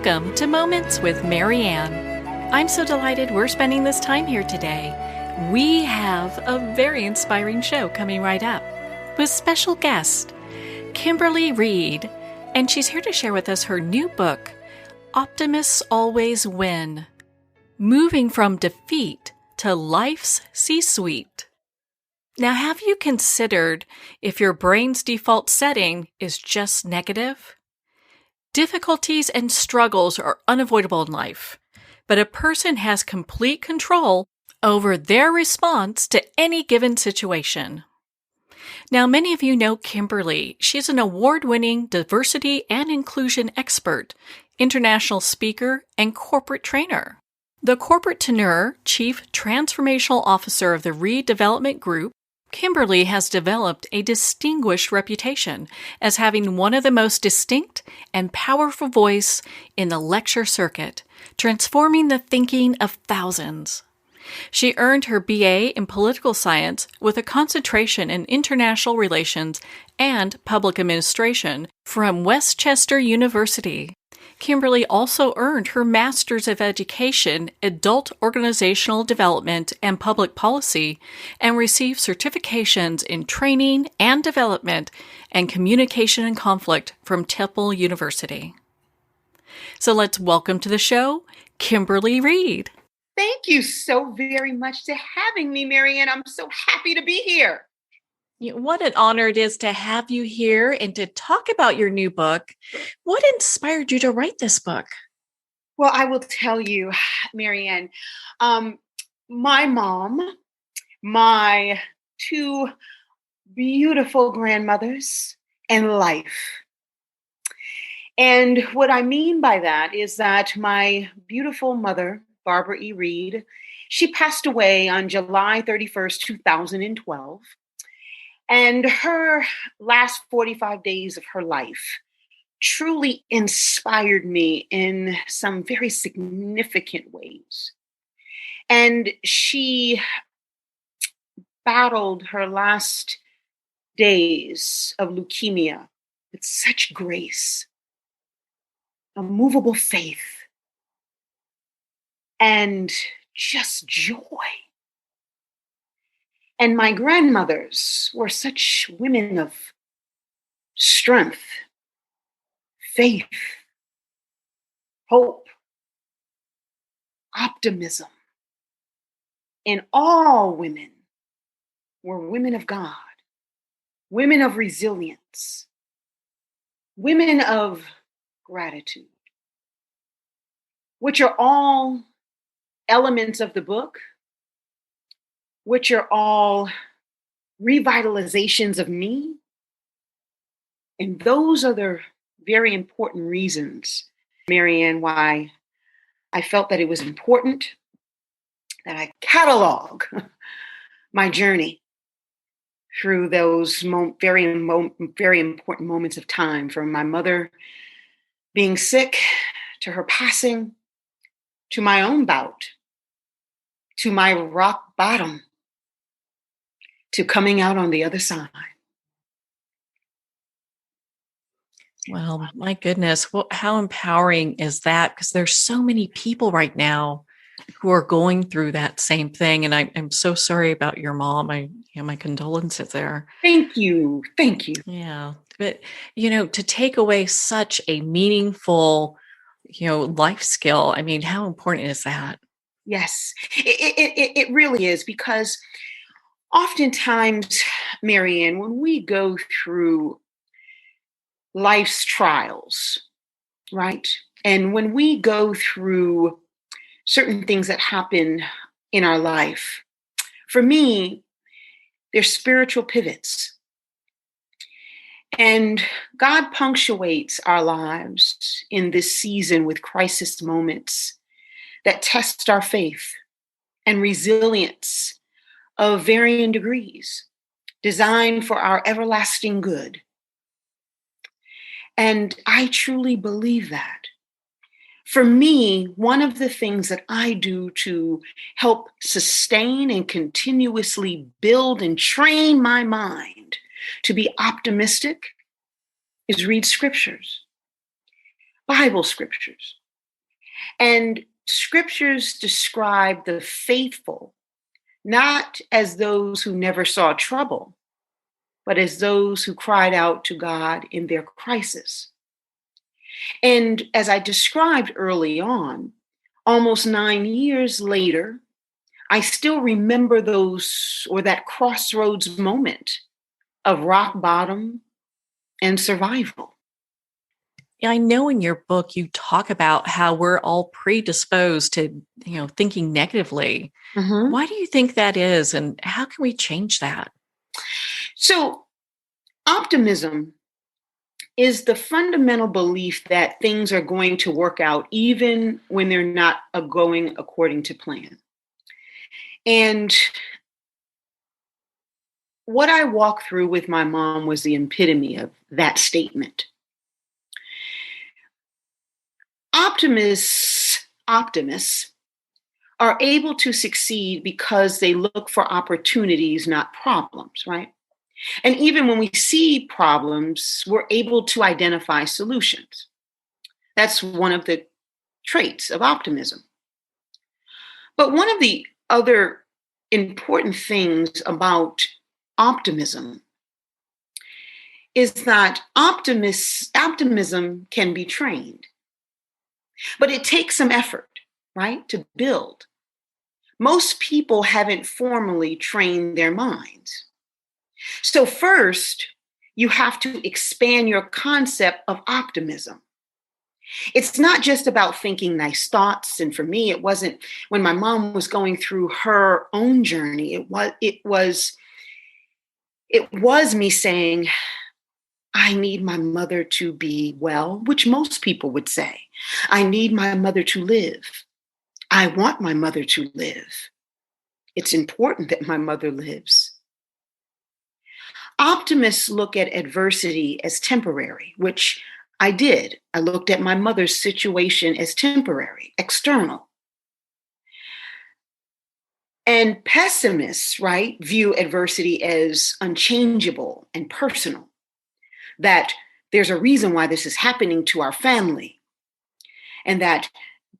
Welcome to Moments with Marianne. I'm so delighted we're spending this time here today. We have a very inspiring show coming right up with special guest, Kimberly Reed, and she's here to share with us her new book, Optimists Always Win, Moving from Defeat to Life's C-Suite. Now, have you considered if your brain's default setting is just negative? Difficulties and struggles are unavoidable in life, but a person has complete control over their response to any given situation. Now, many of you know Kimberly. She's an award-winning diversity and inclusion expert, international speaker, and corporate trainer. The corporate tenure, Chief Transformational Officer of the Reed Development Group, Kimberly has developed a distinguished reputation as having one of the most distinct and powerful voice in the lecture circuit, transforming the thinking of thousands. She earned her BA in political science with a concentration in international relations and public administration from Westchester University. Kimberly also earned her Master's of Education, Adult Organizational Development and Public Policy, and received certifications in Training and Development and Communication and Conflict from Temple University. So let's welcome to the show, Kimberly Reed. Thank you so very much for having me, Marianne. I'm so happy to be here. What an honor it is to have you here and to talk about your new book. What inspired you to write this book? Well, I will tell you, Marianne, my mom, my two beautiful grandmothers, and life. And what I mean by that is that my beautiful mother, Barbara E. Reed, she passed away on July 31st, 2012. And her last 45 days of her life truly inspired me in some very significant ways. And she battled her last days of leukemia with such grace, immovable faith, and just joy. And my grandmothers were such women of strength, faith, hope, optimism. And all women were women of God, women of resilience, women of gratitude, which are all elements of the book, which are all revitalizations of me. And those are the very important reasons, Marianne, why I felt that it was important that I catalog my journey through those very important moments of time, from my mother being sick to her passing, to my own bout, to my rock bottom, to coming out on the other side. Well, my goodness, how empowering is that? Because there's so many people right now who are going through that same thing. And I'm so sorry about your mom. My condolences there. Thank you. Thank you. Yeah. But, to take away such a meaningful, life skill, I mean, how important is that? Yes, it really is, because oftentimes, Marianne, when we go through life's trials, right? And when we go through certain things that happen in our life, for me, they're spiritual pivots. And God punctuates our lives in this season with crisis moments that test our faith and resilience of varying degrees, designed for our everlasting good. And I truly believe that. For me, one of the things that I do to help sustain and continuously build and train my mind to be optimistic is read scriptures, Bible scriptures. And scriptures describe the faithful not as those who never saw trouble, but as those who cried out to God in their crisis. And as I described early on, almost 9 years later, I still remember that crossroads moment of rock bottom and survival. Yeah, I know in your book you talk about how we're all predisposed to, thinking negatively. Mhm. Why do you think that is, and how can we change that? So, optimism is the fundamental belief that things are going to work out even when they're not going according to plan. And what I walked through with my mom was the epitome of that statement. Optimists are able to succeed because they look for opportunities, not problems, right? And even when we see problems, we're able to identify solutions. That's one of the traits of optimism. But one of the other important things about optimism is that optimism can be trained, but it takes some effort, right, to build. Most people haven't formally trained their minds. So, first, you have to expand your concept of optimism. It's not just about thinking nice thoughts. And for me, it wasn't when my mom was going through her own journey. It was me saying, I need my mother to be well, which most people would say. I need my mother to live. I want my mother to live. It's important that my mother lives. Optimists look at adversity as temporary, which I did. I looked at my mother's situation as temporary, external. And pessimists, right, view adversity as unchangeable and personal, that there's a reason why this is happening to our family, and that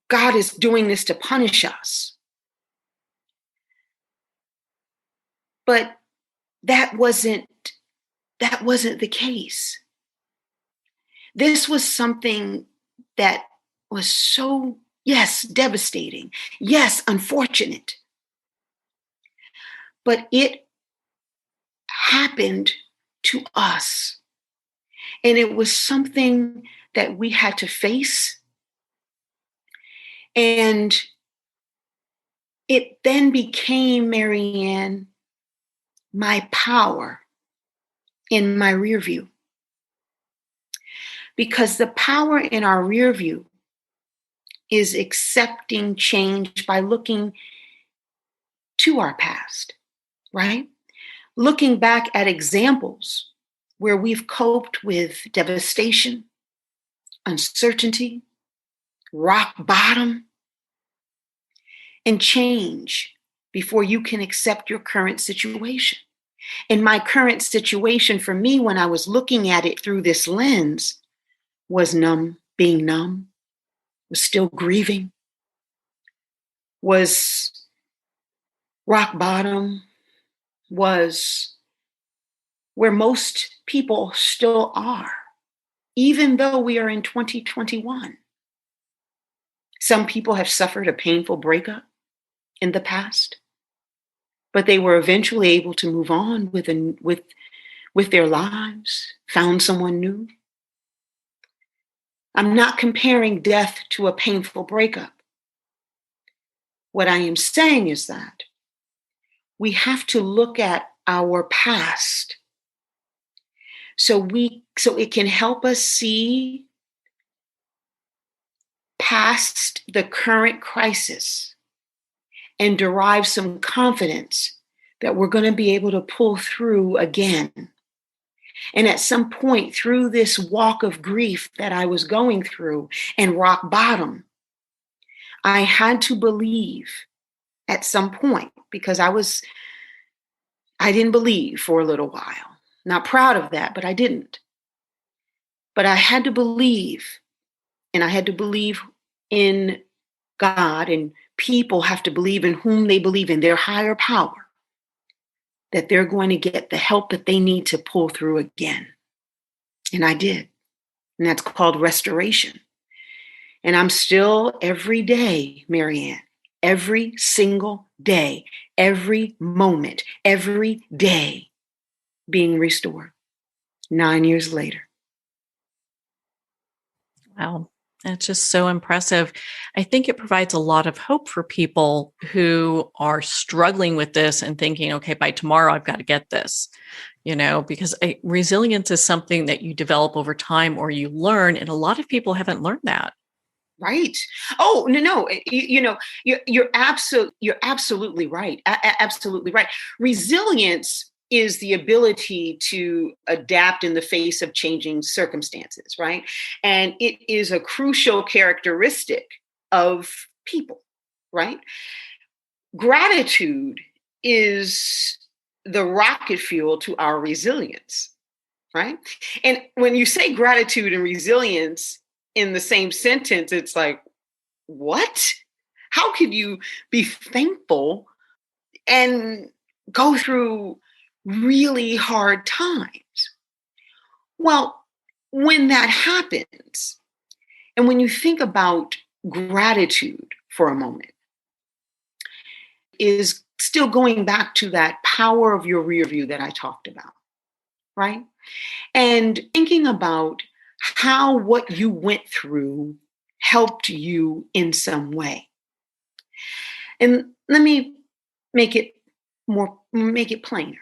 God is doing this to punish us. But that wasn't the case. This was something that was so, yes, devastating, yes, unfortunate, but it happened to us. And it was something that we had to face. And it then became, Marianne, my power in my rear view. Because the power in our rear view is accepting change by looking to our past, right? Looking back at examples where we've coped with devastation, uncertainty, rock bottom, and change before you can accept your current situation. And my current situation for me, when I was looking at it through this lens, was being numb, was still grieving, was rock bottom, was where most people still are, even though we are in 2021. Some people have suffered a painful breakup in the past, but they were eventually able to move on with their lives, found someone new. I'm not comparing death to a painful breakup. What I am saying is that we have to look at our past so it can help us see past the current crisis and derive some confidence that we're going to be able to pull through again. And at some point through this walk of grief that I was going through and rock bottom, I had to believe at some point, because I didn't believe for a little while. Not proud of that, but I didn't. But I had to believe, and I had to believe in God, and people have to believe in whom they believe in, their higher power, that they're going to get the help that they need to pull through again. And I did. And that's called restoration. And I'm still every day, Marianne, every single day, every moment, every day being restored 9 years later. Wow. That's just so impressive. I think it provides a lot of hope for people who are struggling with this and thinking, okay, by tomorrow, I've got to get this, because resilience is something that you develop over time or you learn. And a lot of people haven't learned that. Right. Oh, no. You're absolutely right. Absolutely right. Resilience is the ability to adapt in the face of changing circumstances, right? And it is a crucial characteristic of people, right? Gratitude is the rocket fuel to our resilience, right? And when you say gratitude and resilience in the same sentence, it's like, what? How could you be thankful and go through really hard times? Well, when that happens, and when you think about gratitude for a moment, is still going back to that power of your rear view that I talked about, right? And thinking about how what you went through helped you in some way. And let me make it plainer.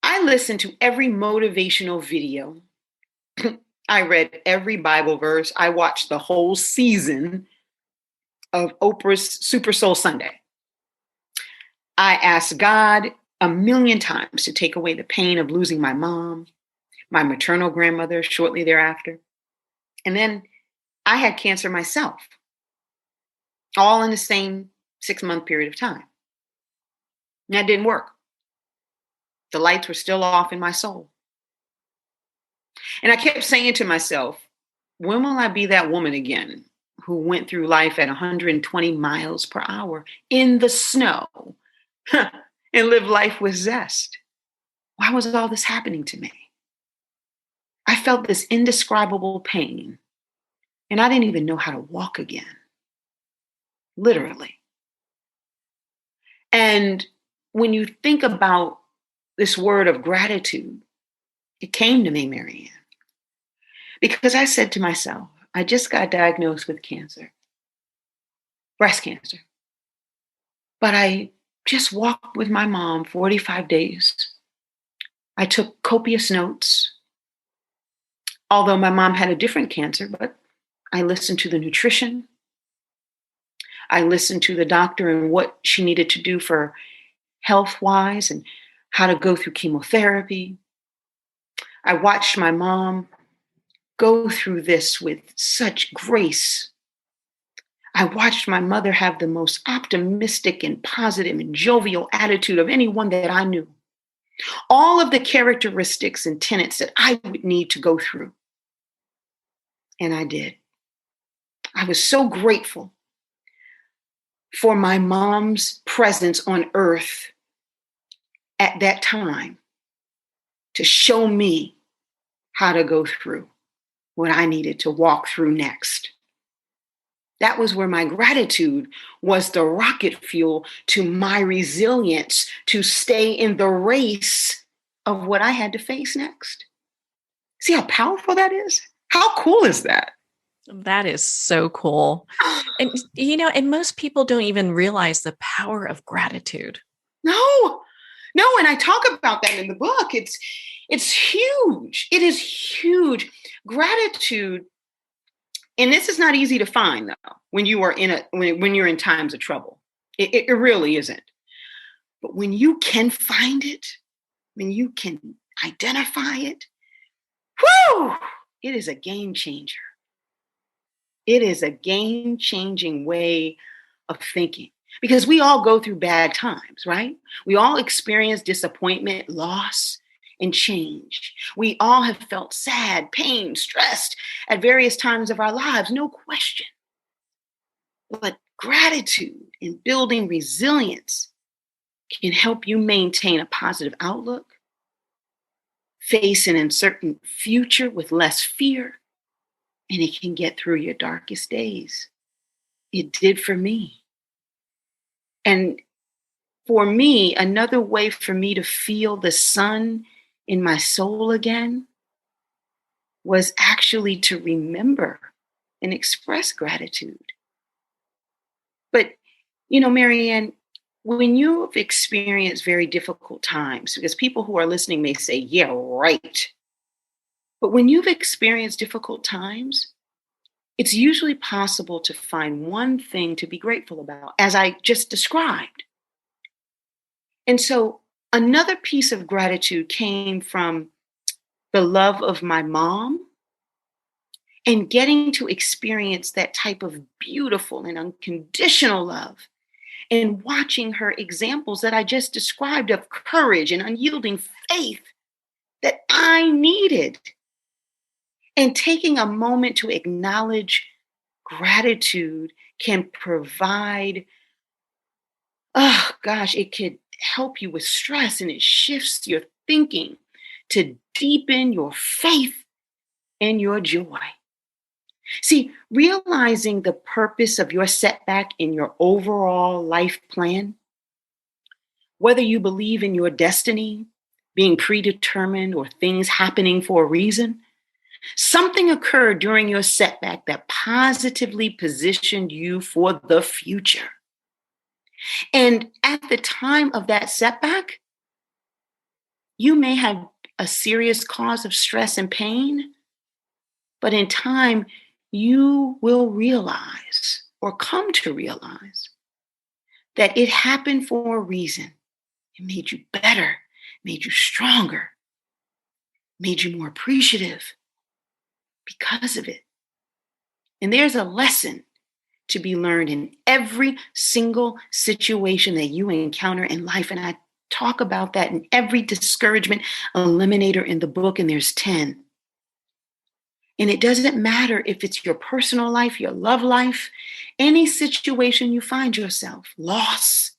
I listened to every motivational video. I read every Bible verse. I watched the whole season of Oprah's Super Soul Sunday. I asked God a million times to take away the pain of losing my mom, my maternal grandmother shortly thereafter. And then I had cancer myself, all in the same 6-month period of time. And that didn't work. The lights were still off in my soul. And I kept saying to myself, when will I be that woman again who went through life at 120 miles per hour in the snow and lived life with zest? Why was all this happening to me? I felt this indescribable pain, and I didn't even know how to walk again, literally. And when you think about this word of gratitude, it came to me, Marianne, because I said to myself, I just got diagnosed with cancer, breast cancer. But I just walked with my mom 45 days. I took copious notes, although my mom had a different cancer, but I listened to the nutrition. I listened to the doctor and what she needed to do for health-wise and how to go through chemotherapy. I watched my mom go through this with such grace. I watched my mother have the most optimistic and positive and jovial attitude of anyone that I knew. All of the characteristics and tenets that I would need to go through. And I did. I was so grateful for my mom's presence on earth at that time to show me how to go through what I needed to walk through next. That was where my gratitude was the rocket fuel to my resilience to stay in the race of what I had to face next. See how powerful that is? How cool is that? That is so cool. And, and most people don't even realize the power of gratitude. No. And I talk about that in the book. It's huge. It is huge. Gratitude. And this is not easy to find, though, when you are when you're in times of trouble. It really isn't. But when you can find it, when you can identify it, whoo, it is a game changer. It is a game-changing way of thinking. Because we all go through bad times, right? We all experience disappointment, loss, and change. We all have felt sad, pain, stressed at various times of our lives, no question. But gratitude and building resilience can help you maintain a positive outlook, face an uncertain future with less fear, and it can get through your darkest days. It did for me. And for me, another way for me to feel the sun in my soul again was actually to remember and express gratitude. But, Marianne, when you've experienced very difficult times, because people who are listening may say, yeah, right. But when you've experienced difficult times, it's usually possible to find one thing to be grateful about, as I just described. And so another piece of gratitude came from the love of my mom and getting to experience that type of beautiful and unconditional love and watching her examples that I just described of courage and unyielding faith that I needed. And taking a moment to acknowledge gratitude can provide, oh gosh, it could help you with stress and it shifts your thinking to deepen your faith and your joy. See, realizing the purpose of your setback in your overall life plan, whether you believe in your destiny being predetermined or things happening for a reason, something occurred during your setback that positively positioned you for the future. And at the time of that setback, you may have a serious cause of stress and pain, but in time, you will realize or come to realize that it happened for a reason. It made you better, made you stronger, made you more appreciative because of it. And there's a lesson to be learned in every single situation that you encounter in life. And I talk about that in every discouragement eliminator in the book, and there's 10. And it doesn't matter if it's your personal life, your love life, any situation you find yourself, loss.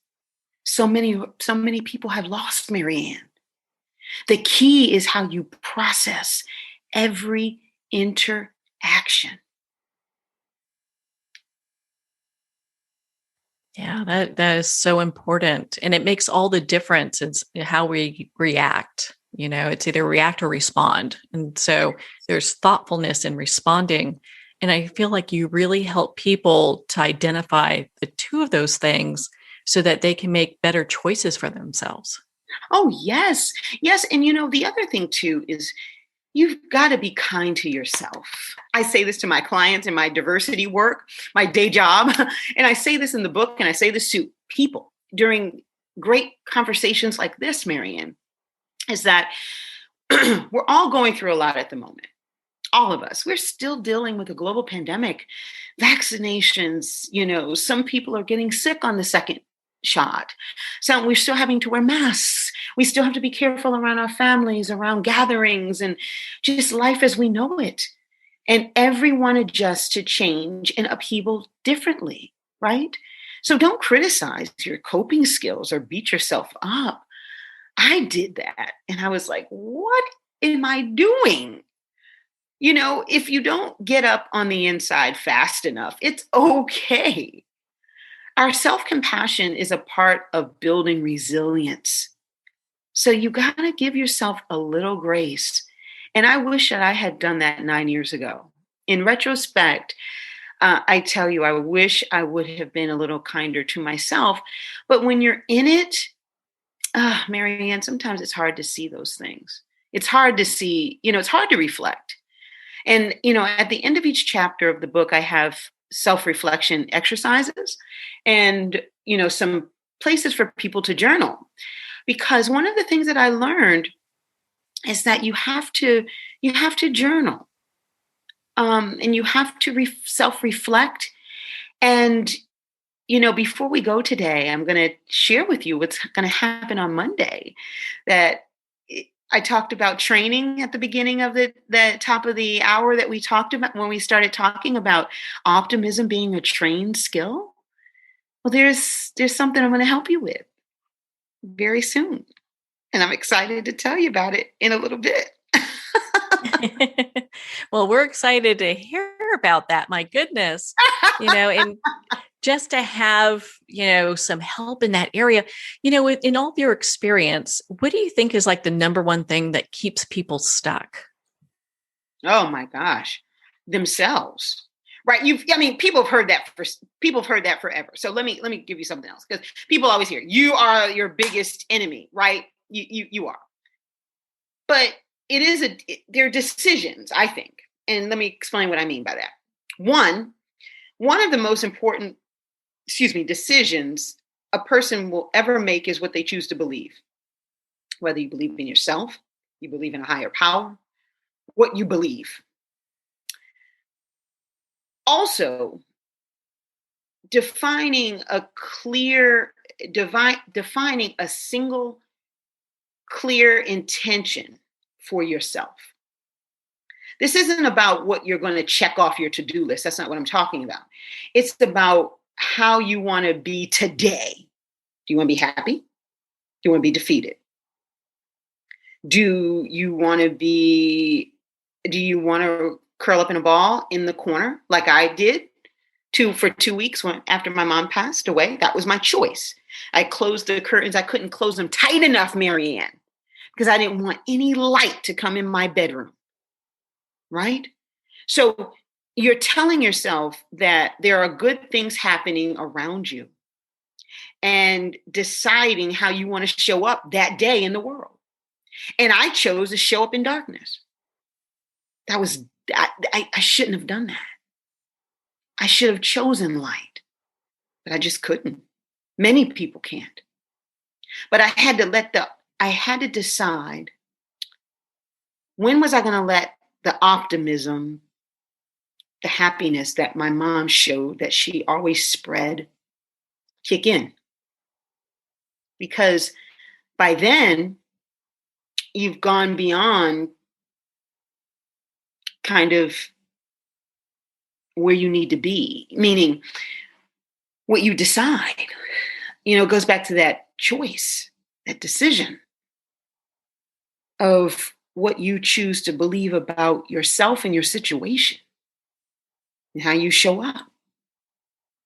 So many people have lost, Marianne. The key is how you process every interaction. Yeah, that is so important. And it makes all the difference in how we react. It's either react or respond. And so there's thoughtfulness in responding. And I feel like you really help people to identify the two of those things so that they can make better choices for themselves. Oh, yes. Yes. And the other thing too is you've got to be kind to yourself. I say this to my clients in my diversity work, my day job. And I say this in the book and I say this to people during great conversations like this, Marianne, is that we're all going through a lot at the moment. All of us. We're still dealing with a global pandemic, vaccinations, some people are getting sick on the second shot. So we're still having to wear masks. We still have to be careful around our families, around gatherings, and just life as we know it. And everyone adjusts to change and upheaval differently, right? So don't criticize your coping skills or beat yourself up. I did that. And I was like, what am I doing? If you don't get up on the inside fast enough, it's okay. Our self-compassion is a part of building resilience. So you got to give yourself a little grace. And I wish that I had done that 9 years ago. In retrospect, I tell you, I wish I would have been a little kinder to myself. But when you're in it, Marianne, sometimes it's hard to see those things. It's hard to see, it's hard to reflect. And, at the end of each chapter of the book, I have self-reflection exercises and, some places for people to journal. Because one of the things that I learned is that you have to journal. And you have to self-reflect. And, before we go today, I'm going to share with you what's going to happen on Monday, that I talked about training at the beginning of the top of the hour that we talked about when we started talking about optimism being a trained skill. Well, there's something I'm going to help you with very soon. And I'm excited to tell you about it in a little bit. Well, we're excited to hear about that. My goodness, and just to have, some help in that area, in all of your experience, what do you think is like the number one thing that keeps people stuck? Oh my gosh, themselves. Right. People have heard that forever. So let me give you something else, because people always hear you are your biggest enemy, right? You are. But they're decisions, I think. And let me explain what I mean by that. One of the most important, decisions a person will ever make is what they choose to believe. Whether you believe in yourself, you believe in a higher power, what you believe. Also, defining a single clear intention for yourself. This isn't about what you're going to check off your to-do list. That's not what I'm talking about. It's about how you want to be today. Do you want to be happy? Do you want to be defeated? Do you want to curl up in a ball in the corner like I did for 2 weeks after my mom passed away? That was my choice. I closed the curtains. I couldn't close them tight enough, Marianne, because I didn't want any light to come in my bedroom. Right? So you're telling yourself that there are good things happening around you and deciding how you want to show up that day in the world. And I chose to show up in darkness. I shouldn't have done that. I should have chosen light, but I just couldn't. Many people can't. But I had to decide, when was I going to let the optimism, the happiness that my mom showed, that she always spread, kick in? Because by then, you've gone beyond kind of where you need to be, meaning what you decide. It goes back to that choice, that decision of what you choose to believe about yourself and your situation and how you show up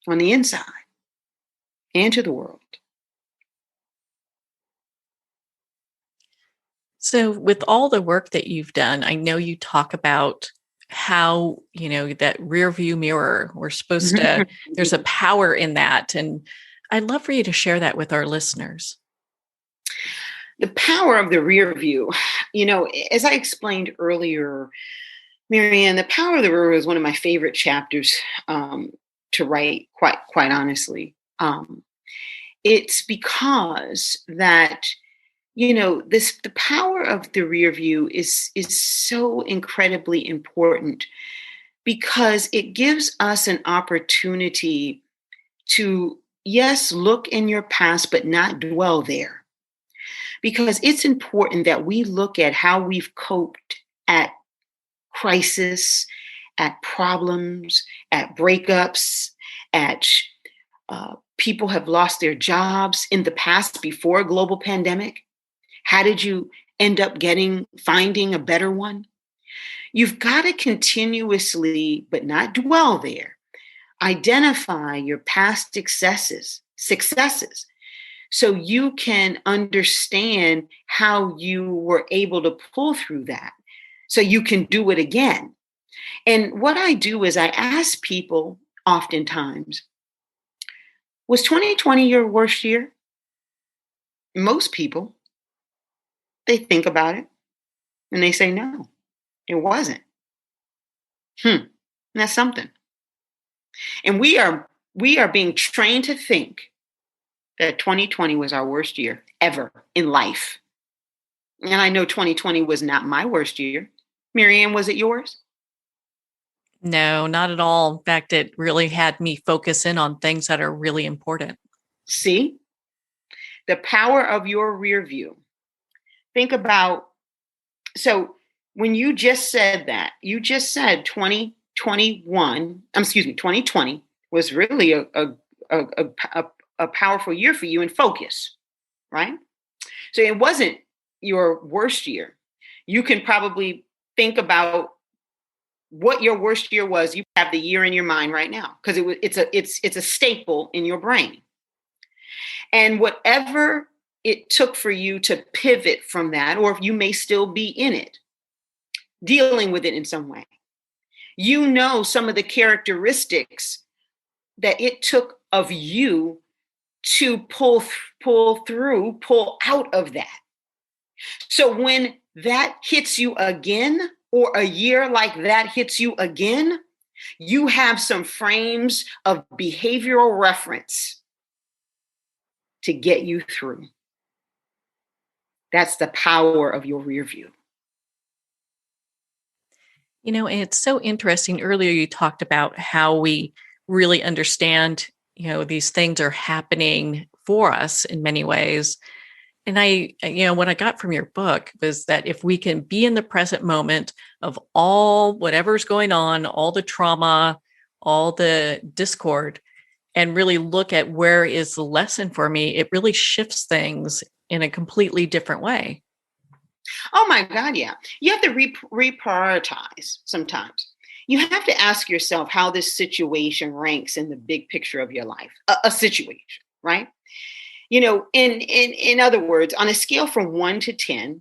on the inside and to the world. So with all the work that you've done, I know you talk about how, that rear view mirror, we're supposed to, there's a power in that. And I'd love for you to share that with our listeners. The power of the rear view, as I explained earlier, Marianne, the power of the rear view is one of my favorite chapters to write, quite honestly. It's because that, the power of the rear view is so incredibly important, because it gives us an opportunity to, yes, look in your past, but not dwell there. Because it's important that we look at how we've coped at crisis, at problems, at breakups, at people have lost their jobs in the past before a global pandemic. How did you end up finding a better one? You've got to continuously, but not dwell there, identify your past successes, so you can understand how you were able to pull through that, so you can do it again. And what I do is I ask people oftentimes, was 2020 your worst year? Most people, they think about it and they say, no, it wasn't. That's something. And we are being trained to think that 2020 was our worst year ever in life. And I know 2020 was not my worst year. Marianne, was it yours? No, not at all. In fact, it really had me focus in on things that are really important. See, the power of your rear view. Think about So when you just said that, you just said 2020 was really a powerful year for you in focus, right? So it wasn't your worst year. You can probably think about what your worst year was. You have the year in your mind right now because it's a staple in your brain. And whatever it took for you to pivot from that, or if you may still be in it, dealing with it in some way, you know some of the characteristics that it took of you to pull out of that. So when that hits you again, or a year like that hits you again, you have some frames of behavioral reference to get you through. That's the power of your rear view. You know, and it's so interesting. Earlier, you talked about how we really understand, these things are happening for us in many ways. And what I got from your book was that if we can be in the present moment of whatever's going on, all the trauma, all the discord, and really look at where is the lesson for me, it really shifts things in a completely different way. Oh my God, yeah. You have to reprioritize sometimes. You have to ask yourself how this situation ranks in the big picture of your life, a situation, right? In other words, on a scale from 1 to 10,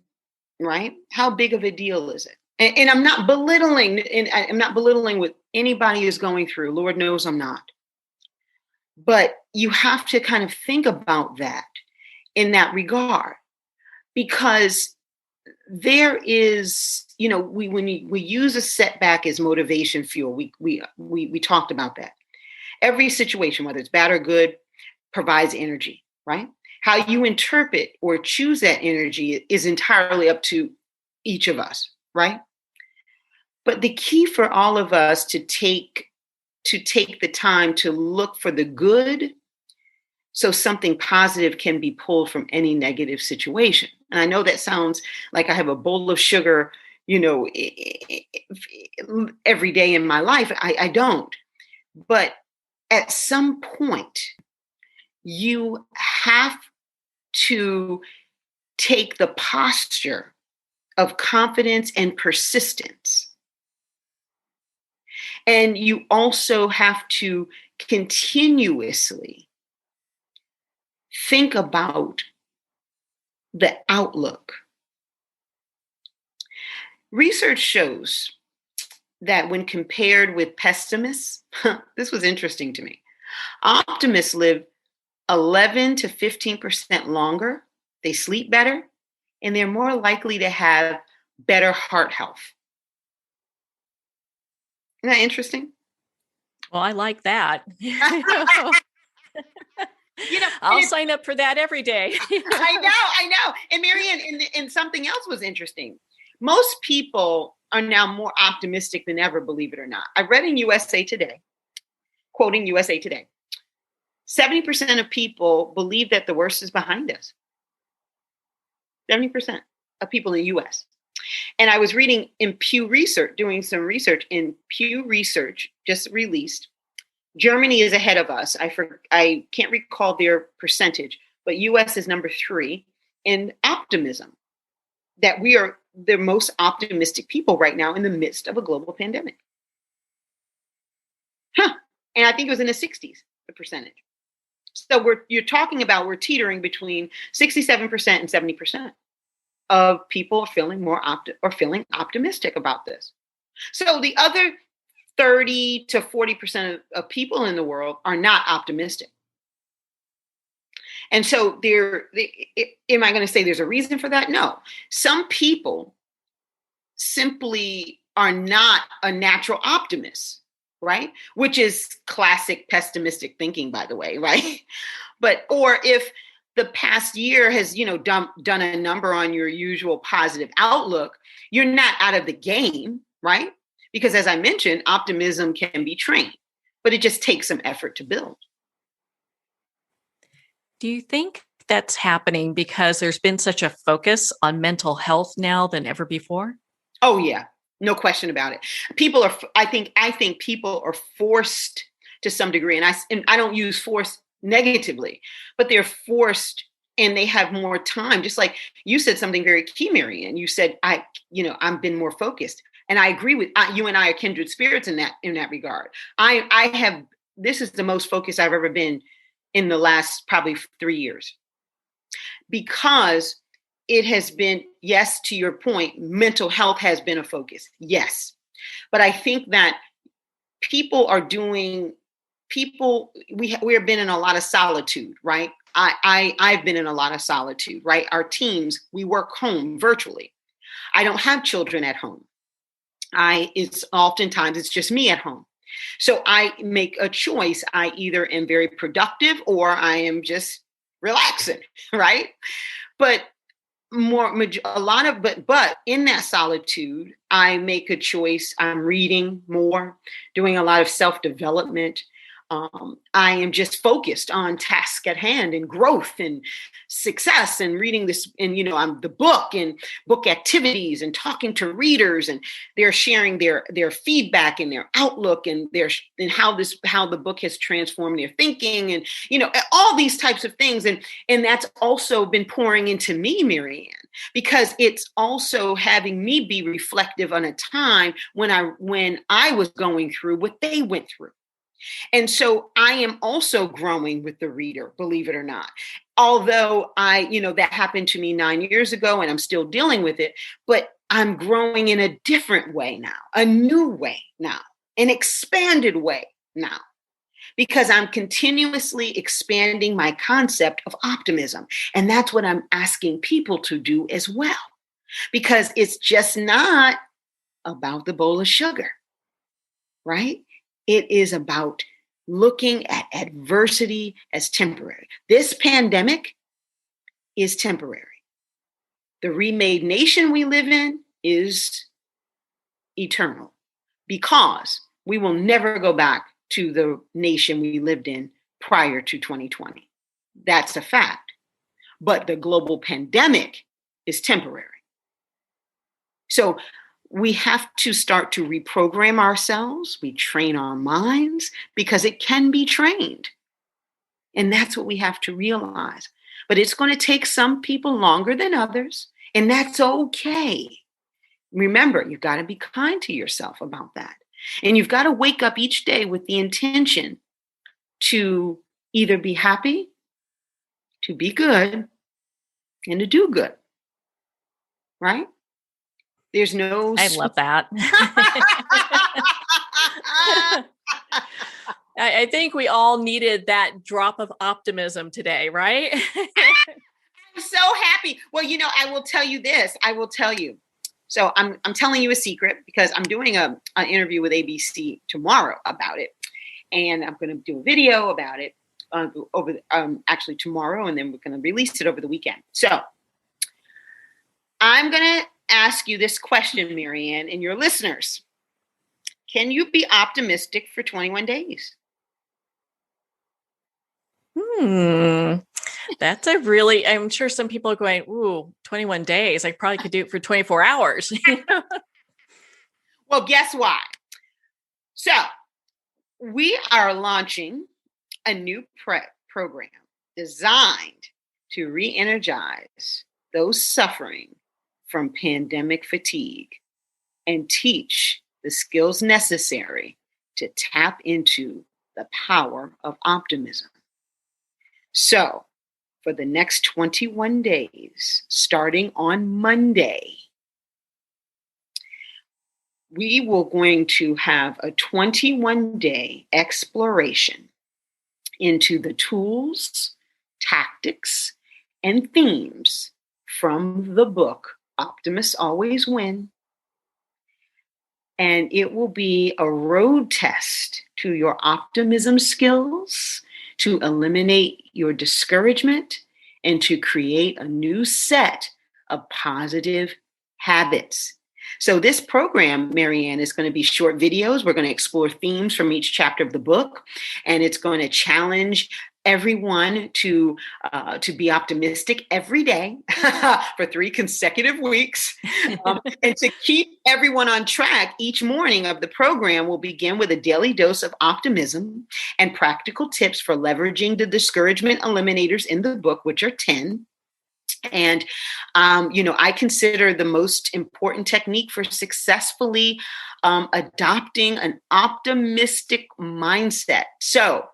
right? How big of a deal is it? And I'm not belittling, and I'm not belittling what anybody is going through. Lord knows I'm not. But you have to kind of think about that in that regard, because there is, when we use a setback as motivation fuel, we talked about that. Every situation, whether it's bad or good, provides energy, right? How you interpret or choose that energy is entirely up to each of us, right? But the key for all of us to take the time to look for the good, so something positive can be pulled from any negative situation. And I know that sounds like I have a bowl of sugar, every day in my life. I don't. But at some point, you have to take the posture of confidence and persistence. And you also have to continuously think about the outlook. Research shows that when compared with pessimists, this was interesting to me, optimists live 11 to 15% longer, they sleep better, and they're more likely to have better heart health. Isn't that interesting? Well, I like that. I'll sign up for that every day. I know. And Marianne, and something else was interesting. Most people are now more optimistic than ever, believe it or not. I read in USA Today, quoting USA Today, 70% of people believe that the worst is behind us. 70% of people in the US. And I was reading in Pew Research, doing some research in Pew Research, just released. Germany is ahead of us. I can't recall their percentage, but US is number 3 in optimism, that we are the most optimistic people right now in the midst of a global pandemic. And I think it was in the 60s, the percentage. So you're talking about we're teetering between 67% and 70% of people feeling feeling optimistic about this. So the other 30 to 40% of people in the world are not optimistic. And so am I going to say there's a reason for that? No. Some people simply are not a natural optimist, right? Which is classic pessimistic thinking, by the way, right? Or if the past year has, done a number on your usual positive outlook, you're not out of the game, right? Because as I mentioned, optimism can be trained, but it just takes some effort to build. Do you think that's happening because there's been such a focus on mental health now than ever before? Oh yeah, no question about it. I think people are forced to some degree, and I don't use force negatively, but they're forced and they have more time. Just like you said something very key, Marianne. You said I've been more focused, and I agree with you. And I are kindred spirits in that regard. I have this is the most focused I've ever been in the last probably 3 years, because it has been, yes, to your point, mental health has been a focus. Yes. But I think that we have been in a lot of solitude, right? I've been in a lot of solitude, right? Our teams, we work home virtually. I don't have children at home. It's just me at home. So I make a choice. I either am very productive or I am just relaxing, right? But but in that solitude, I make a choice. I'm reading more, doing a lot of self-development. I am just focused on task at hand and growth and success and reading this. And, I'm the book and book activities and talking to readers, and they're sharing their feedback and their outlook and how the book has transformed their thinking and, all these types of things. And that's also been pouring into me, Marianne, because it's also having me be reflective on a time when I was going through what they went through. And so I am also growing with the reader, believe it or not. Although that happened to me 9 years ago and I'm still dealing with it, but I'm growing in a different way now, a new way now, an expanded way now, because I'm continuously expanding my concept of optimism. And that's what I'm asking people to do as well, because it's just not about the bowl of sugar, right? It is about looking at adversity as temporary. This pandemic is temporary. The remade nation we live in is eternal, because we will never go back to the nation we lived in prior to 2020. That's a fact. But the global pandemic is temporary. So we have to start to reprogram ourselves. We train our minds because it can be trained. And that's what we have to realize. But it's going to take some people longer than others, and that's okay. Remember, you've got to be kind to yourself about that. And you've got to wake up each day with the intention to either be happy, to be good, and to do good. Right? There's no... I love that. I think we all needed that drop of optimism today, right? I'm so happy. Well, I will tell you this. So I'm telling you a secret, because I'm doing an interview with ABC tomorrow about it. And I'm going to do a video about it actually tomorrow, and then we're going to release it over the weekend. So I'm going to ask you this question, Marianne, and your listeners. Can you be optimistic for 21 days? That's I'm sure some people are going, ooh, 21 days. I probably could do it for 24 hours. Well, guess why? So we are launching a new program designed to re-energize those suffering from pandemic fatigue and teach the skills necessary to tap into the power of optimism. So, for the next 21 days, starting on Monday, we will going to have a 21-day exploration into the tools, tactics, and themes from the book Optimists Always Win. And it will be a road test to your optimism skills, to eliminate your discouragement, and to create a new set of positive habits. So this program, Marianne, is going to be short videos. We're going to explore themes from each chapter of the book, and it's going to challenge everyone to be optimistic every day for 3 consecutive weeks, and to keep everyone on track. Each morning of the program will begin with a daily dose of optimism and practical tips for leveraging the discouragement eliminators in the book, which are 10. And, I consider the most important technique for successfully adopting an optimistic mindset. So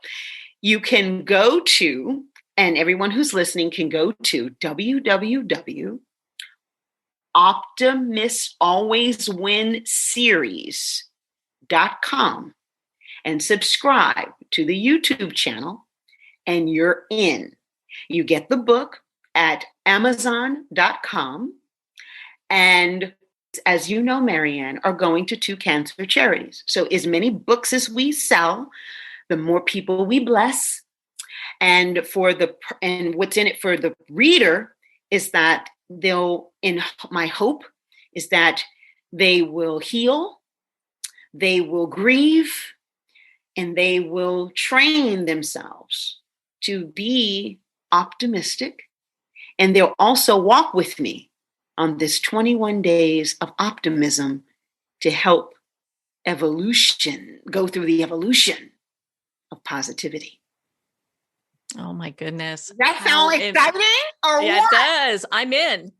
you can go to, and everyone who's listening can go to www.optimistalwayswinseries.com and subscribe to the YouTube channel, and you're in. You get the book at Amazon.com. And as you know, Marianne, are going to 2 cancer charities. So as many books as we sell, the more people we bless. And what's in it for the reader is that my hope is that they will heal, they will grieve, and they will train themselves to be optimistic. And they'll also walk with me on this 21 days of optimism to help go through the evolution of positivity. Oh my goodness. Does that sound exciting? Yeah, it does. I'm in.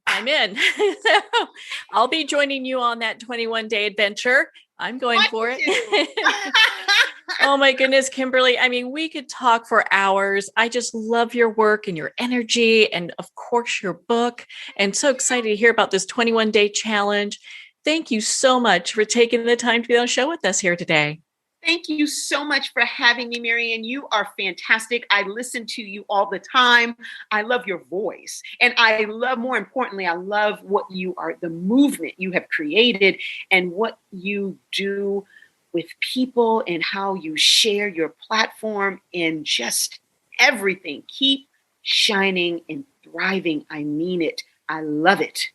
I'll be joining you on that 21-day adventure. I'm going for it. Oh my goodness, Kimberly. I mean, we could talk for hours. I just love your work and your energy, and of course your book. And so excited to hear about this 21-day challenge. Thank you so much for taking the time to be on the show with us here today. Thank you so much for having me, Marianne. You are fantastic. I listen to you all the time. I love your voice. And more importantly, I love what you are, the movement you have created and what you do with people and how you share your platform and just everything. Keep shining and thriving. I mean it. I love it.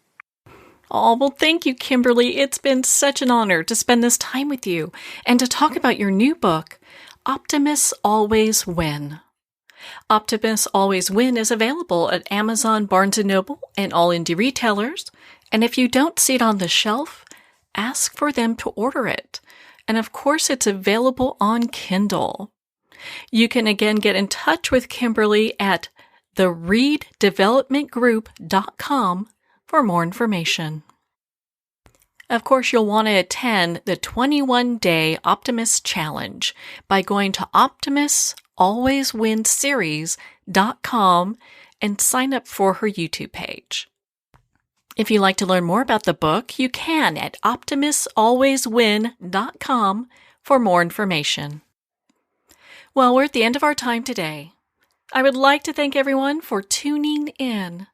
Oh, well, thank you, Kimberly. It's been such an honor to spend this time with you and to talk about your new book, Optimists Always Win. Optimists Always Win is available at Amazon, Barnes & Noble, and all indie retailers. And if you don't see it on the shelf, ask for them to order it. And of course, it's available on Kindle. You can again get in touch with Kimberly at thereaddevelopmentgroup.com for more information. Of course, you'll want to attend the 21-day Optimist Challenge by going to optimistalwayswinseries.com and sign up for her YouTube page. If you'd like to learn more about the book, you can at optimistalwayswin.com for more information. Well, we're at the end of our time today. I would like to thank everyone for tuning in.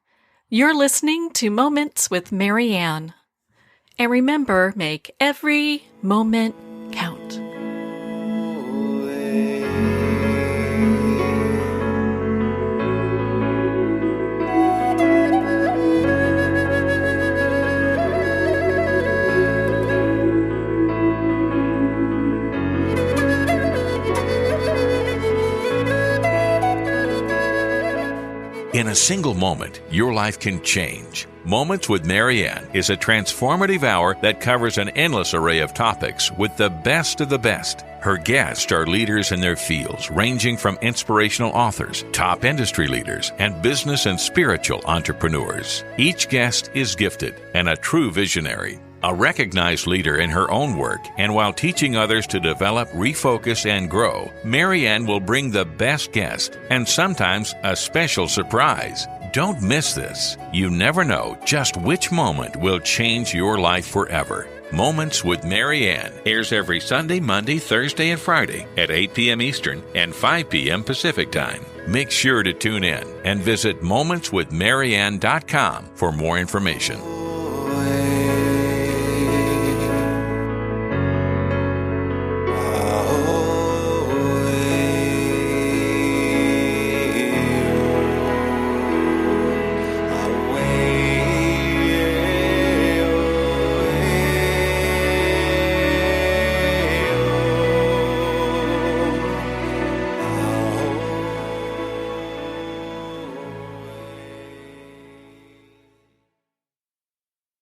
You're listening to Moments with Marianne. And remember, make every moment count. In a single moment, your life can change. Moments with Marianne is a transformative hour that covers an endless array of topics with the best of the best. Her guests are leaders in their fields, ranging from inspirational authors, top industry leaders, and business and spiritual entrepreneurs. Each guest is gifted and a true visionary, a recognized leader in her own work, and while teaching others to develop, refocus, and grow, Marianne will bring the best guest and sometimes a special surprise. Don't miss this. You never know just which moment will change your life forever. Moments with Marianne airs every Sunday, Monday, Thursday, and Friday at 8 p.m. Eastern and 5 p.m. Pacific Time. Make sure to tune in and visit momentswithmarianne.com for more information.